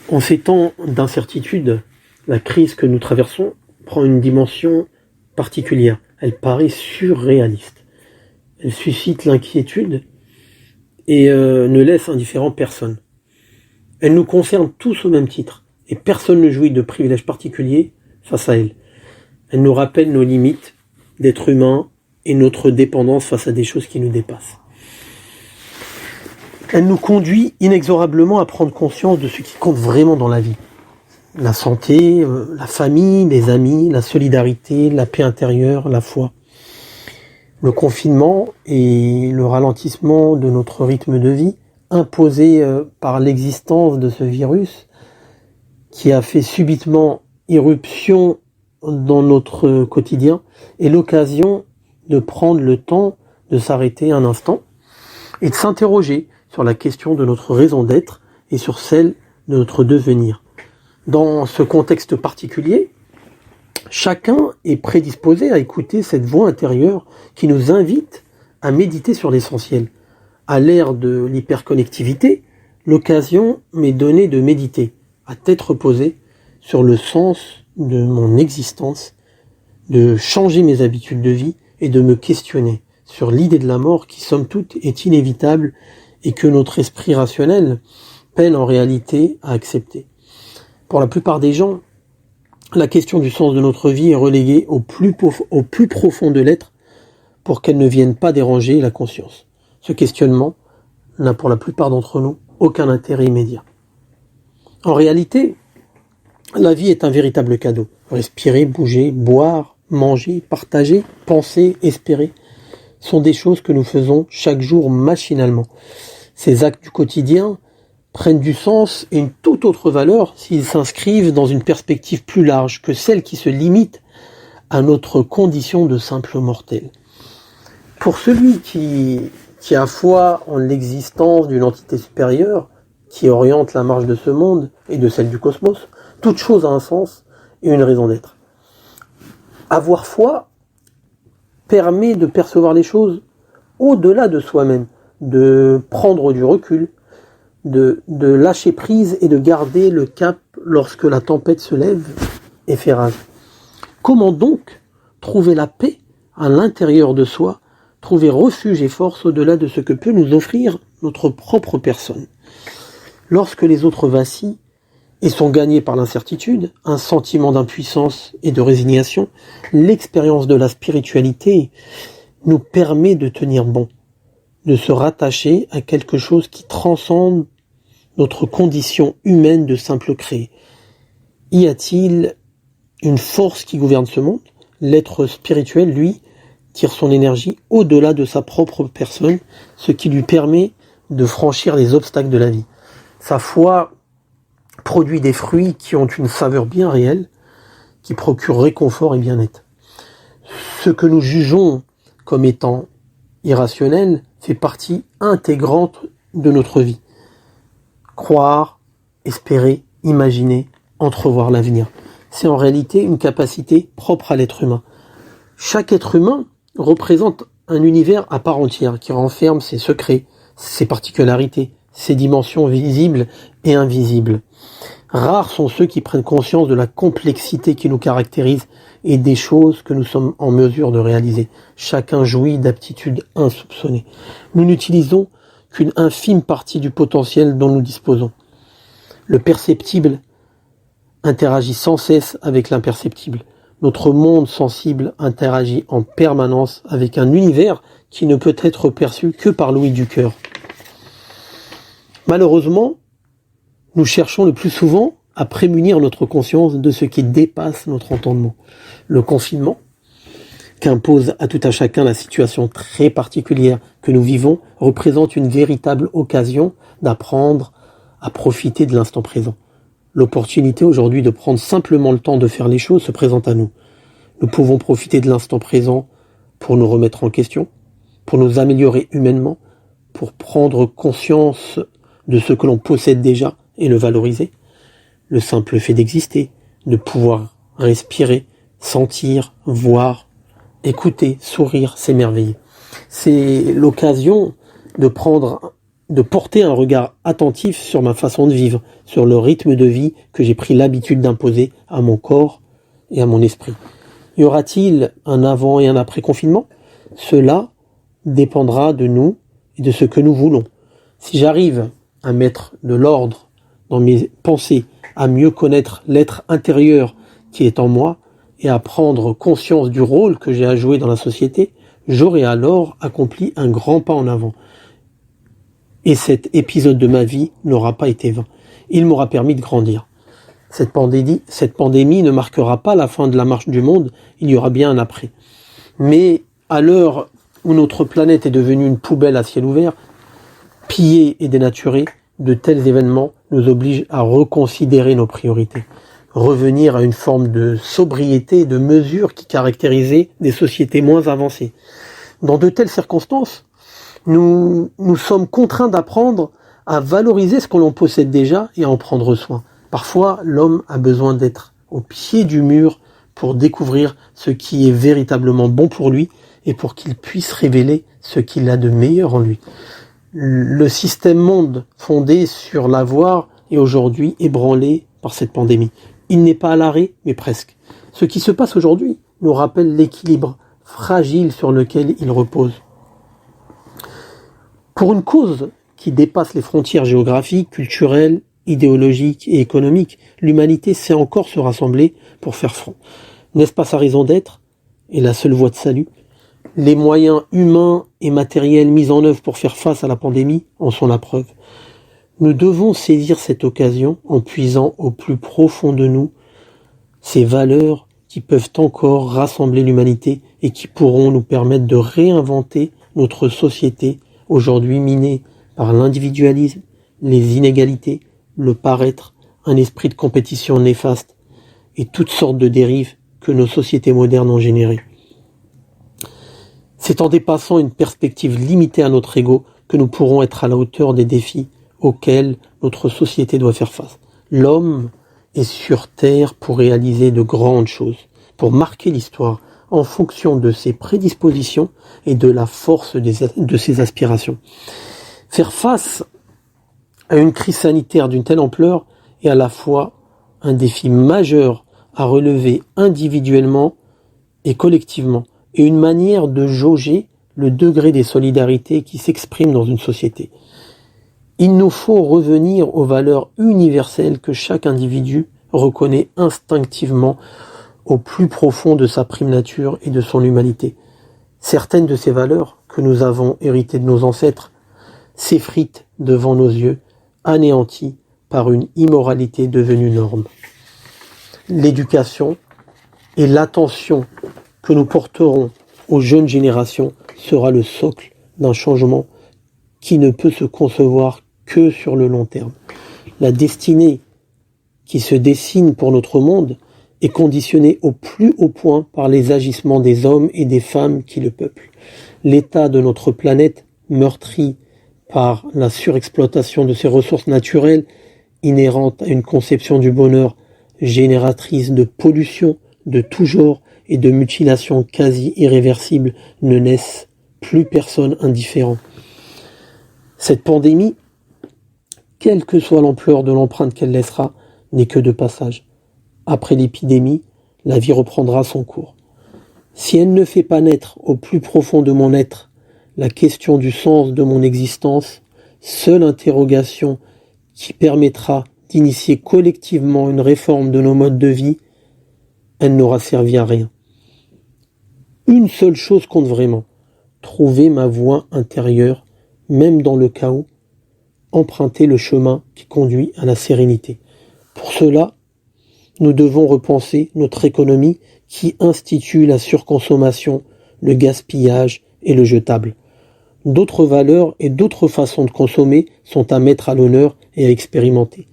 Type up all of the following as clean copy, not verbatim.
En ces temps d'incertitude, la crise que nous traversons prend une dimension particulière. Elle paraît surréaliste. Elle suscite l'inquiétude et ne laisse indifférent personne. Elle nous concerne tous au même titre, et personne ne jouit de privilèges particuliers face à elle. Elle nous rappelle nos limites d'être humain et notre dépendance face à des choses qui nous dépassent. Elle nous conduit inexorablement à prendre conscience de ce qui compte vraiment dans la vie. La santé, la famille, les amis, la solidarité, la paix intérieure, la foi. Le confinement et le ralentissement de notre rythme de vie, imposé par l'existence de ce virus, qui a fait subitement irruption dans notre quotidien, est l'occasion de prendre le temps de s'arrêter un instant et de s'interroger sur la question de notre raison d'être et sur celle de notre devenir. Dans ce contexte particulier, chacun est prédisposé à écouter cette voix intérieure qui nous invite à méditer sur l'essentiel. À l'ère de l'hyperconnectivité, l'occasion m'est donnée de méditer, à tête reposée, sur le sens de mon existence, de changer mes habitudes de vie et de me questionner sur l'idée de la mort qui, somme toute, est inévitable et que notre esprit rationnel peine en réalité à accepter. Pour la plupart des gens, la question du sens de notre vie est reléguée au plus profond de l'être pour qu'elle ne vienne pas déranger la conscience. Ce questionnement n'a pour la plupart d'entre nous aucun intérêt immédiat. En réalité, la vie est un véritable cadeau. Respirer, bouger, boire, manger, partager, penser, espérer sont des choses que nous faisons chaque jour machinalement. Ces actes du quotidien prennent du sens et une toute autre valeur s'ils s'inscrivent dans une perspective plus large que celle qui se limite à notre condition de simple mortel. Pour celui qui a foi en l'existence d'une entité supérieure qui oriente la marche de ce monde et de celle du cosmos, toute chose a un sens et une raison d'être. Avoir foi permet de percevoir les choses au-delà de soi-même, de prendre du recul, de lâcher prise et de garder le cap lorsque la tempête se lève et fait rage. Comment donc trouver la paix à l'intérieur de soi, trouver refuge et force au-delà de ce que peut nous offrir notre propre personne? Lorsque les autres vacillent et sont gagnés par l'incertitude, un sentiment d'impuissance et de résignation, l'expérience de la spiritualité nous permet de tenir bon, de se rattacher à quelque chose qui transcende notre condition humaine de simple créé. Y a-t-il une force qui gouverne ce monde? L'être spirituel, lui, tire son énergie au-delà de sa propre personne, ce qui lui permet de franchir les obstacles de la vie. Sa foi produit des fruits qui ont une saveur bien réelle, qui procurent réconfort et bien-être. Ce que nous jugeons comme étant irrationnel fait partie intégrante de notre vie. Croire, espérer, imaginer, entrevoir l'avenir. C'est en réalité une capacité propre à l'être humain. Chaque être humain représente un univers à part entière qui renferme ses secrets, ses particularités, ses dimensions visibles et invisibles. Rares sont ceux qui prennent conscience de la complexité qui nous caractérise et des choses que nous sommes en mesure de réaliser. Chacun jouit d'aptitudes insoupçonnées. Nous n'utilisons qu'une infime partie du potentiel dont nous disposons. Le perceptible interagit sans cesse avec l'imperceptible. Notre monde sensible interagit en permanence avec un univers qui ne peut être perçu que par l'ouïe du cœur. Malheureusement, nous cherchons le plus souvent à prémunir notre conscience de ce qui dépasse notre entendement. Le confinement, qu'impose à tout à chacun la situation très particulière que nous vivons, représente une véritable occasion d'apprendre à profiter de l'instant présent. L'opportunité aujourd'hui de prendre simplement le temps de faire les choses se présente à nous. Nous pouvons profiter de l'instant présent pour nous remettre en question, pour nous améliorer humainement, pour prendre conscience de ce que l'on possède déjà et le valoriser. Le simple fait d'exister, de pouvoir respirer, sentir, voir, écouter, sourire, s'émerveiller. C'est l'occasion de prendre de porter un regard attentif sur ma façon de vivre, sur le rythme de vie que j'ai pris l'habitude d'imposer à mon corps et à mon esprit. Y aura-t-il un avant et un après confinement ? Cela dépendra de nous et de ce que nous voulons. Si j'arrive à mettre de l'ordre dans mes pensées, à mieux connaître l'être intérieur qui est en moi et à prendre conscience du rôle que j'ai à jouer dans la société, j'aurai alors accompli un grand pas en avant. Et cet épisode de ma vie n'aura pas été vain. Il m'aura permis de grandir. Cette pandémie ne marquera pas la fin de la marche du monde, il y aura bien un après. Mais à l'heure où notre planète est devenue une poubelle à ciel ouvert, pillée et dénaturée, de tels événements nous obligent à reconsidérer nos priorités. Revenir à une forme de sobriété et de mesure qui caractérisait des sociétés moins avancées. Dans de telles circonstances, nous sommes contraints d'apprendre à valoriser ce que l'on possède déjà et à en prendre soin. Parfois, l'homme a besoin d'être au pied du mur pour découvrir ce qui est véritablement bon pour lui et pour qu'il puisse révéler ce qu'il a de meilleur en lui. Le système monde fondé sur l'avoir est aujourd'hui ébranlé par cette pandémie. Il n'est pas à l'arrêt, mais presque. Ce qui se passe aujourd'hui nous rappelle l'équilibre fragile sur lequel il repose. Pour une cause qui dépasse les frontières géographiques, culturelles, idéologiques et économiques, l'humanité sait encore se rassembler pour faire front. N'est-ce pas sa raison d'être et la seule voie de salut ? Les moyens humains et matériels mis en œuvre pour faire face à la pandémie en sont la preuve. Nous devons saisir cette occasion en puisant au plus profond de nous ces valeurs qui peuvent encore rassembler l'humanité et qui pourront nous permettre de réinventer notre société aujourd'hui minée par l'individualisme, les inégalités, le paraître, un esprit de compétition néfaste et toutes sortes de dérives que nos sociétés modernes ont générées. C'est en dépassant une perspective limitée à notre ego que nous pourrons être à la hauteur des défis auxquels notre société doit faire face. L'homme est sur Terre pour réaliser de grandes choses, pour marquer l'histoire en fonction de ses prédispositions et de la force de ses aspirations. Faire face à une crise sanitaire d'une telle ampleur est à la fois un défi majeur à relever individuellement et collectivement, et une manière de jauger le degré des solidarités qui s'expriment dans une société. Il nous faut revenir aux valeurs universelles que chaque individu reconnaît instinctivement au plus profond de sa prime nature et de son humanité. Certaines de ces valeurs que nous avons héritées de nos ancêtres s'effritent devant nos yeux, anéanties par une immoralité devenue norme. L'éducation et l'attention que nous porterons aux jeunes générations sera le socle d'un changement qui ne peut se concevoir que sur le long terme. La destinée qui se dessine pour notre monde est conditionnée au plus haut point par les agissements des hommes et des femmes qui le peuplent. L'état de notre planète, meurtrie par la surexploitation de ses ressources naturelles, inhérente à une conception du bonheur génératrice de pollution de tout genre et de mutilations quasi irréversibles, ne laisse plus personne indifférent. Cette pandémie, quelle que soit l'ampleur de l'empreinte qu'elle laissera, n'est que de passage. Après l'épidémie, la vie reprendra son cours. Si elle ne fait pas naître au plus profond de mon être la question du sens de mon existence, seule interrogation qui permettra d'initier collectivement une réforme de nos modes de vie, elle n'aura servi à rien. Une seule chose compte vraiment, trouver ma voie intérieure, même dans le chaos, emprunter le chemin qui conduit à la sérénité. Pour cela, nous devons repenser notre économie qui institue la surconsommation, le gaspillage et le jetable. D'autres valeurs et d'autres façons de consommer sont à mettre à l'honneur et à expérimenter.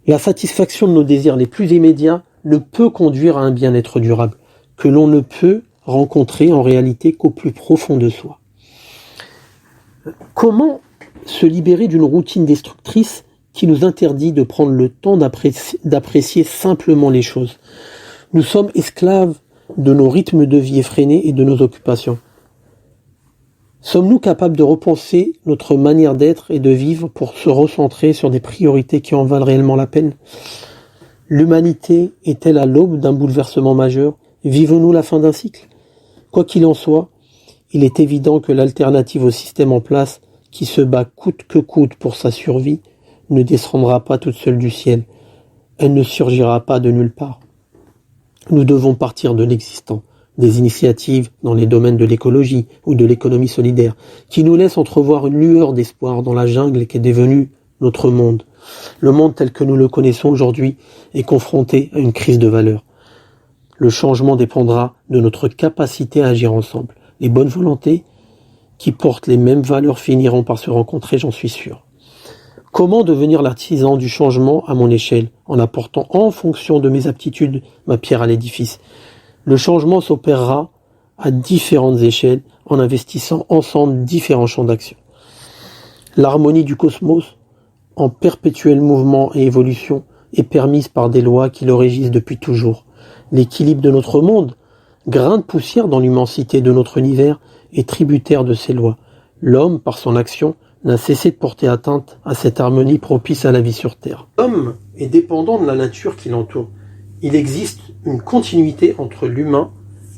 La satisfaction de nos désirs les plus immédiats ne peut conduire à un bien-être durable, que l'on ne peut rencontrer en réalité qu'au plus profond de soi. Comment se libérer d'une routine destructrice qui nous interdit de prendre le temps d'apprécier simplement les choses ? Nous sommes esclaves de nos rythmes de vie effrénés et de nos occupations. Sommes-nous capables de repenser notre manière d'être et de vivre pour se recentrer sur des priorités qui en valent réellement la peine? L'humanité est-elle à l'aube d'un bouleversement majeur? Vivons-nous la fin d'un cycle? Quoi qu'il en soit, il est évident que l'alternative au système en place, qui se bat coûte que coûte pour sa survie, ne descendra pas toute seule du ciel. Elle ne surgira pas de nulle part. Nous devons partir de l'existant, des initiatives dans les domaines de l'écologie ou de l'économie solidaire, qui nous laissent entrevoir une lueur d'espoir dans la jungle qu'est devenu notre monde. Le monde tel que nous le connaissons aujourd'hui est confronté à une crise de valeurs. Le changement dépendra de notre capacité à agir ensemble. Les bonnes volontés qui portent les mêmes valeurs finiront par se rencontrer, j'en suis sûr. Comment devenir l'artisan du changement à mon échelle, en apportant en fonction de mes aptitudes ma pierre à l'édifice? Le changement s'opérera à différentes échelles en investissant ensemble différents champs d'action. L'harmonie du cosmos, en perpétuel mouvement et évolution, est permise par des lois qui le régissent depuis toujours. L'équilibre de notre monde, grain de poussière dans l'immensité de notre univers, est tributaire de ces lois. L'homme, par son action, n'a cessé de porter atteinte à cette harmonie propice à la vie sur Terre. L'homme est dépendant de la nature qui l'entoure. Il existe une continuité entre l'humain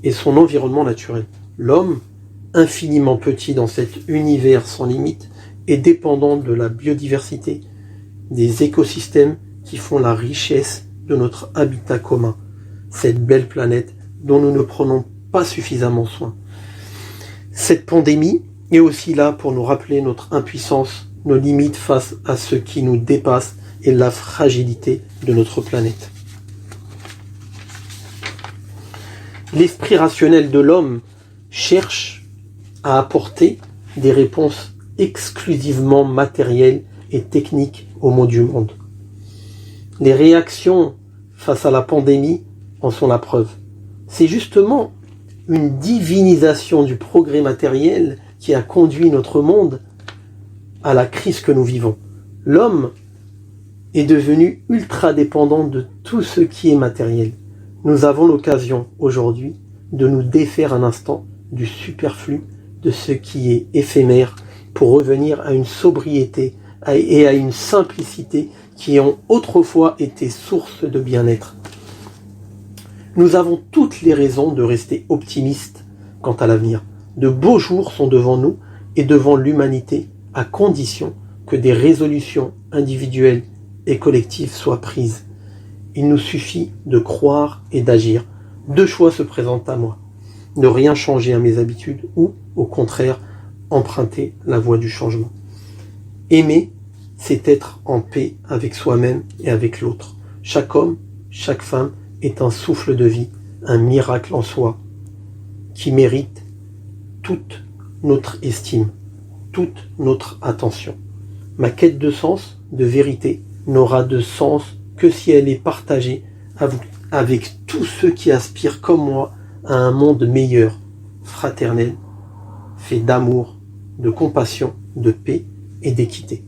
et son environnement naturel. L'homme, infiniment petit dans cet univers sans limite, est dépendant de la biodiversité, des écosystèmes qui font la richesse de notre habitat commun, cette belle planète dont nous ne prenons pas suffisamment soin. Cette pandémie est aussi là pour nous rappeler notre impuissance, nos limites face à ce qui nous dépasse et la fragilité de notre planète. L'esprit rationnel de l'homme cherche à apporter des réponses exclusivement matérielles et techniques au maux du monde. Les réactions face à la pandémie en sont la preuve. C'est justement une divinisation du progrès matériel qui a conduit notre monde à la crise que nous vivons. L'homme est devenu ultra dépendant de tout ce qui est matériel. Nous avons l'occasion aujourd'hui de nous défaire un instant du superflu, de ce qui est éphémère, pour revenir à une sobriété et à une simplicité qui ont autrefois été source de bien-être. Nous avons toutes les raisons de rester optimistes quant à l'avenir. De beaux jours sont devant nous et devant l'humanité, à condition que des résolutions individuelles et collectives soient prises. Il nous suffit de croire et d'agir. Deux choix se présentent à moi. Ne rien changer à mes habitudes ou, au contraire, emprunter la voie du changement. Aimer, c'est être en paix avec soi-même et avec l'autre. Chaque homme, chaque femme est un souffle de vie, un miracle en soi, qui mérite toute notre estime, toute notre attention. Ma quête de sens, de vérité, n'aura de sens que si elle est partagée avec tous ceux qui aspirent comme moi à un monde meilleur, fraternel, fait d'amour, de compassion, de paix et d'équité.